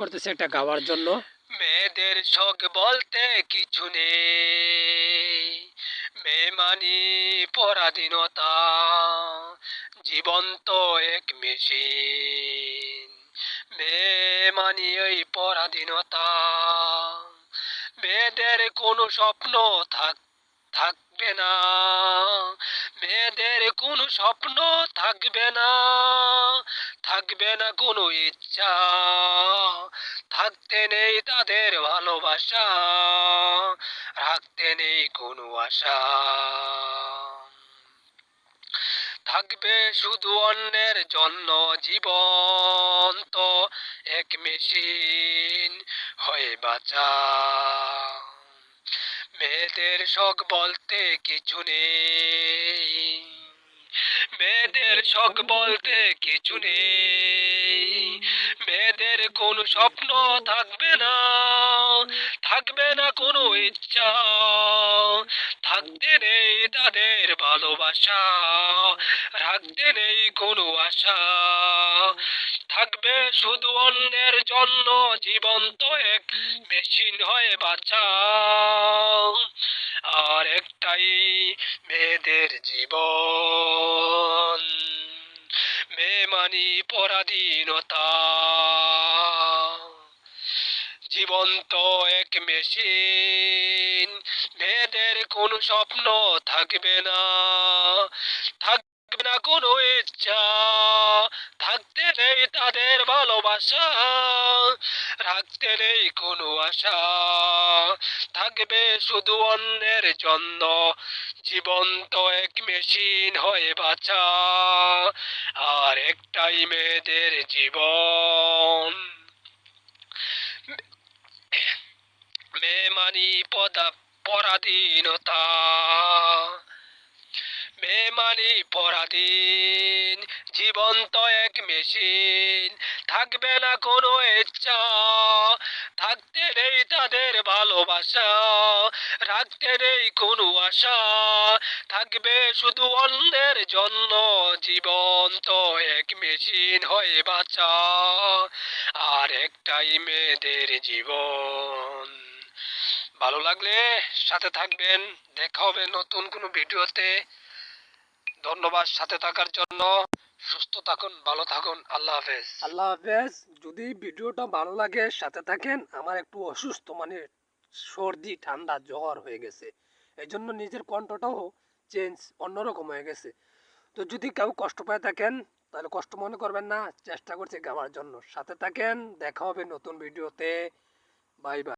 করতেছে একটা গাওয়ার জন্য। মেয়েদের শখ বলতে কিছু নেই, মেয়ে মানি পরাধীনতা, জীবন্ত এক মেশিন। মেয়ে মানি এই পরাধীনতা, মেয়েদের কোনো স্বপ্ন থাকবে না, মেয়েদের কোনো স্বপ্ন থাকবে না, থাকবে না কোনো ইচ্ছা, থাকতে নেই তাদের ভালোবাসা, রাখতে নেই কোনো আশা। থাকবে শুধু অন্যের জন্য জীবন্ত এক মেশিন হয়ে বাঁচা। মেয়েদের শখ বলতে কিছু নেই, মেয়েদের শখ বলতে কিছু নেই, মেয়েদের কোনো স্বপ্ন থাকবে না, থাকবে না কোনো ইচ্ছা, থাকতে নেই তাদের ভালোবাসা, রাখতে নেই কোনো আশা। থাকবে শুধু অন্যের জন্য জীবন্ত এক মেশিন হয়ে বাঁচা। আর একটাই মেয়েদের জীবন, মেয়ে মানি পরাধীনতা, জীবন্ত এক মেশিন। মেয়েদের কোনো স্বপ্ন থাকবে না, থাকবে না কোনো ইচ্ছা, থাকতে নেই তাদের ভালোবাসা, রাখতে নেই কোনো আশা। থাকবে শুধু অন্যের জন্য জীবন্ত এক মেশিন হয়ে বাঁচা। আর একটাই মেয়েদের জীবন, মেয়ে মানি পরাধীনতা, মেয়ে মানি পরাধীন, জীবন্ত এক মেশিন। থাকবে না কোনো ইচ্ছা, থাকতে নেই তাদের ভালোবাসা, রাখতে নেই কোনো আশা। থাকবে শুধু অন্যের জন্য জীবন্ত এক মেশিন হয়ে বাঁচা। আর একটাই মেয়েদের জীবন। ভালো লাগলে সাথে থাকবেন, দেখা হবে নতুন কোনো ভিডিওতে। ধন্যবাদ সাথে থাকার জন্য। সুস্থ থাকুন, ভালো থাকুন, আল্লাহ হাফেজ। আল্লাহ হাফেজ। যদি ভিডিওটা ভালো লাগে সাথে থাকেন। আমার একটু অসুস্থ, মানে সর্দি ঠান্ডা জ্বর হয়ে গেছে, এই জন্য নিজের কণ্ঠটাও চেঞ্জ অন্যরকম হয়ে গেছে। তো যদি কেউ কষ্ট পায় থাকেন তাহলে কষ্ট মনে করবেন না, চেষ্টা করছি গাওয়ার জন্য। সাথে থাকেন, দেখা হবে নতুন ভিডিওতে। Bye bye.